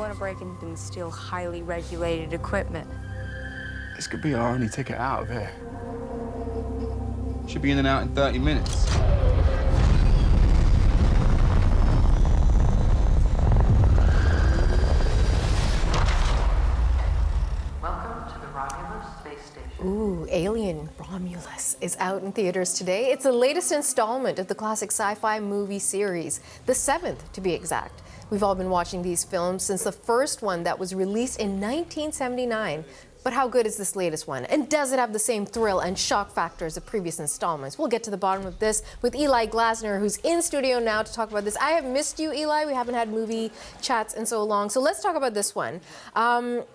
want to break into and steal highly regulated equipment. This could be our only ticket out of here. Should be in and out in 30 minutes. Welcome to the Romulus space station. Ooh, Alien Romulus is out in theaters today. It's the latest installment of the classic sci-fi movie series, the 7th to be exact. We've all been watching these films since the first one that was released in 1979. But how good is this latest one? And does it have the same thrill and shock factor as the previous installments? We'll get to the bottom of this with Eli Glasner, who's in studio now to talk about this. I have missed you, Eli. We haven't had movie chats in so long. So let's talk about this one. I'm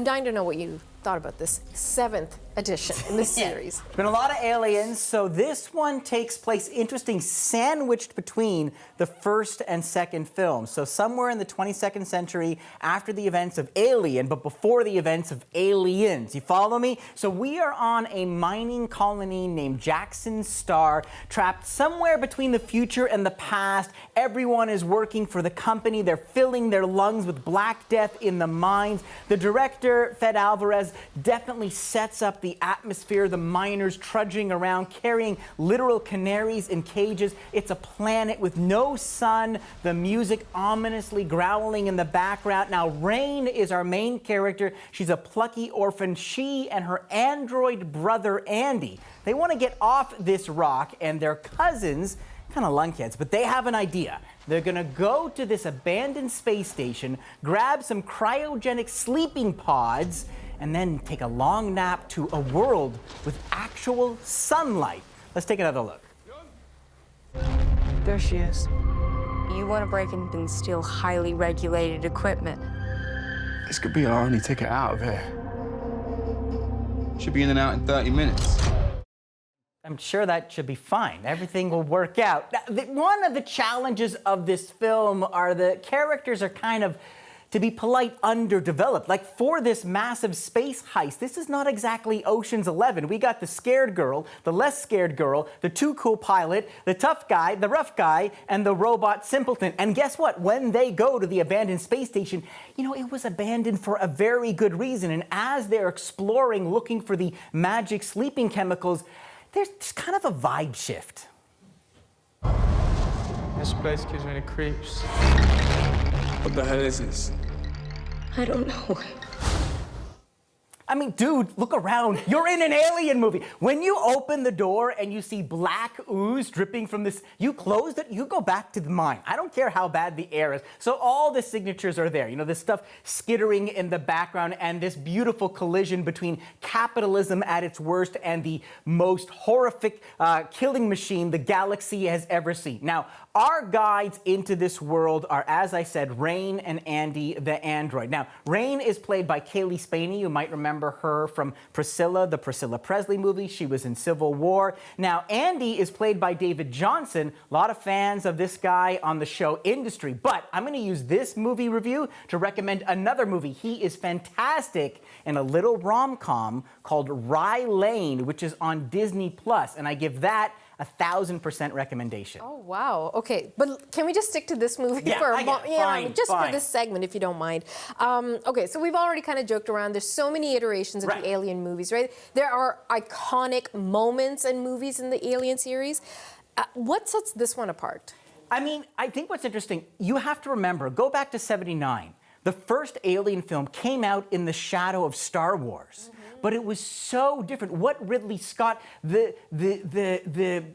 dying to know what you thought about this 7th edition in this series. There's been a lot of aliens, so this one takes place sandwiched between the first and second film. So somewhere in the 22nd century after the events of Alien, but before the events of Aliens. You follow me? So we are on a mining colony named Jackson Star, trapped somewhere between the future and the past. Everyone is working for the company. They're filling their lungs with black death in the mines. The director, Fede Álvarez, definitely sets up the atmosphere, the miners trudging around, carrying literal canaries in cages. It's a planet with no sun, the music ominously growling in the background. Now, Rain is our main character. She's a plucky orphan. She and her android brother, Andy, they want to get off this rock, and their cousins, kind of lunkheads, but they have an idea. They're going to go to this abandoned space station, grab some cryogenic sleeping pods, and then take a long nap to a world with actual sunlight. Let's take another look. There she is. You want to break in and steal highly regulated equipment. This could be our only ticket out of here. Should be in and out in 30 minutes. I'm sure that should be fine. Everything will work out. Now, one of the challenges of this film are the characters are kind of, to be polite, underdeveloped. Like, for this massive space heist, this is not exactly Ocean's 11. We got the scared girl, the less scared girl, the too cool pilot, the tough guy, the rough guy, and the robot simpleton. And guess what? When they go to the abandoned space station, you know, it was abandoned for a very good reason. And as they're exploring, looking for the magic sleeping chemicals, there's kind of a vibe shift. This place gives me the creeps. What the hell is this? I don't know. I mean, dude, look around. You're in an alien movie. When you open the door and you see black ooze dripping from this, you close it, you go back to the mine. I don't care how bad the air is. So all the signatures are there. You know, this stuff skittering in the background and this beautiful collision between capitalism at its worst and the most horrific killing machine the galaxy has ever seen. Now, our guides into this world are, as I said, Rain and Andy, the android. Now, Rain is played by Kaylee Spaney. You might remember her from Priscilla, the Priscilla Presley movie. She was in Civil War. Now, Andy is played by David Johnson. A lot of fans of this guy on the show Industry. But I'm going to use this movie review to recommend another movie. He is fantastic in a little rom-com called Rye Lane, which is on Disney+. And I give that 1,000% recommendation. Oh, wow. Okay, but can we just stick to this movie Yeah, for a I get moment? it. Fine, just fine. for this segment, if you don't mind. Okay, so we've already kind of joked around. There's so many iterations of Right. the Alien movies, right? There are iconic moments and movies in the Alien series. What sets this one apart? I mean, I think what's interesting, you have to remember, go back to '79. The first Alien film came out in the shadow of Star Wars. But it was so different. What Ridley Scott, the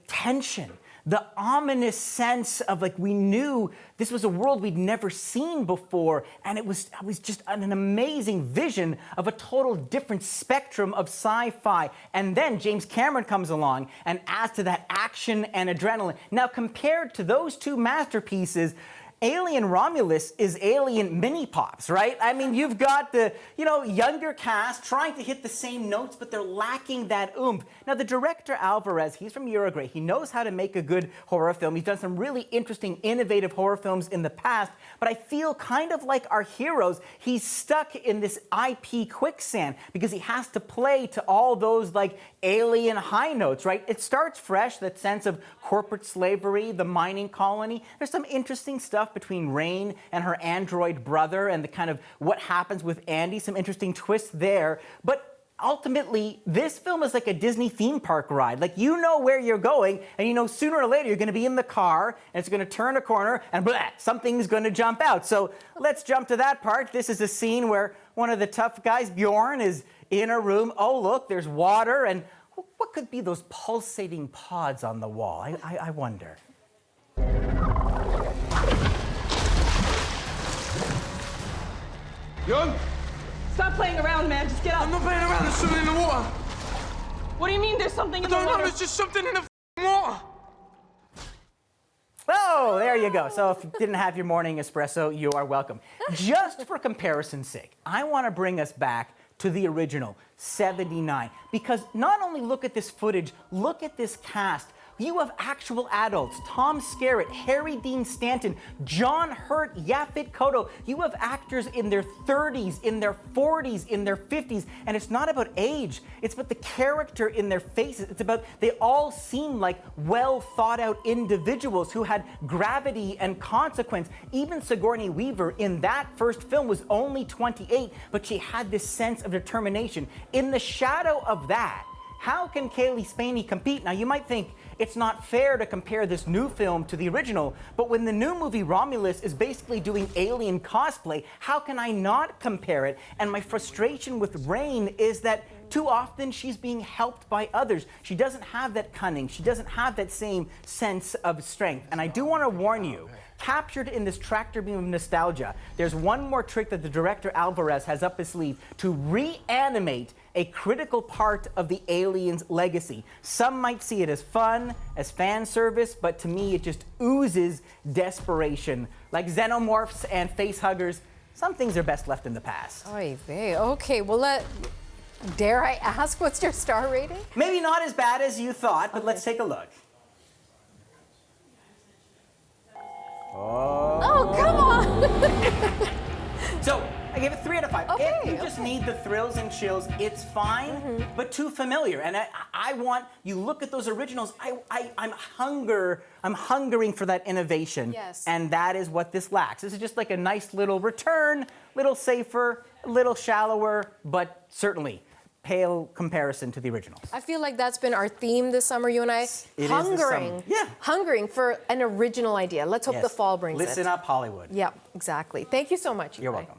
tension, the ominous sense of, like, we knew this was a world we'd never seen before, and it was just an amazing vision of a total different spectrum of sci-fi. And then James Cameron comes along and adds to that action and adrenaline. Now, compared to those two masterpieces, Alien Romulus is Alien mini pops, right? I mean, you've got the, younger cast trying to hit the same notes, but they're lacking that oomph. Now, the director, Álvarez, he's from Uruguay. He knows how to make a good horror film. He's done some really interesting, innovative horror films in the past, but I feel kind of like our heroes, he's stuck in this IP quicksand because he has to play to all those, like, alien high notes, right? It starts fresh, that sense of corporate slavery, the mining colony. There's some interesting stuff stuff between Rain and her android brother and the kind of what happens with Andy, some interesting twists there. But ultimately, this film is like a Disney theme park ride. Like, you know where you're going, and you know sooner or later you're going to be in the car, and it's going to turn a corner, and blah, something's going to jump out. So let's jump to that part. This is a scene where one of the tough guys, Bjorn, is in a room. Oh, look, there's water, and what could be those pulsating pods on the wall? I wonder. Bjorn? Stop playing around, man. Just get up. I'm not playing around. There's something in the water. What do you mean there's something in the water? No, there's just something in the water. Oh, there you go. So if you didn't have your morning espresso, you are welcome. Just for comparison's sake, I want to bring us back to the original, 79. Because not only look at this footage, look at this cast. You have actual adults, Tom Skerritt, Harry Dean Stanton, John Hurt, Yaphet Kotto. You have actors in their 30s, in their 40s, in their 50s, and it's not about age. It's about the character in their faces. It's about they all seem like well thought out individuals who had gravity and consequence. Even Sigourney Weaver in that first film was only 28, but she had this sense of determination. In the shadow of that, how can Kaylee Spaney compete? Now, you might think it's not fair to compare this new film to the original, but when the new movie Romulus is basically doing alien cosplay, how can I not compare it? And my frustration with Rain is that too often she's being helped by others. She doesn't have that cunning. She doesn't have that same sense of strength. And I do want to warn you, captured in this tractor beam of nostalgia, there's one more trick that the director Álvarez has up his sleeve to reanimate a critical part of the Aliens legacy. Some might see it as fun, as fan service, but to me it just oozes desperation. Like xenomorphs and face huggers, some things are best left in the past. Oy vey. Okay, well, dare I ask, what's your star rating? Maybe not as bad as you thought, but let's take a look. Oh, come on! So, I gave it 3 out of 5. Okay, If you just need the thrills and chills, it's fine, but too familiar. And I want, you look at those originals, I'm hungering for that innovation. Yes. And that is what this lacks. This is just like a nice little return, little safer, a little shallower, but certainly pale comparison to the originals. I feel like that's been our theme this summer, you and I. It is this summer. Yeah. Hungering for an original idea. Let's hope the fall brings it. Listen up, Hollywood. Yeah, exactly. Thank you so much. You're welcome.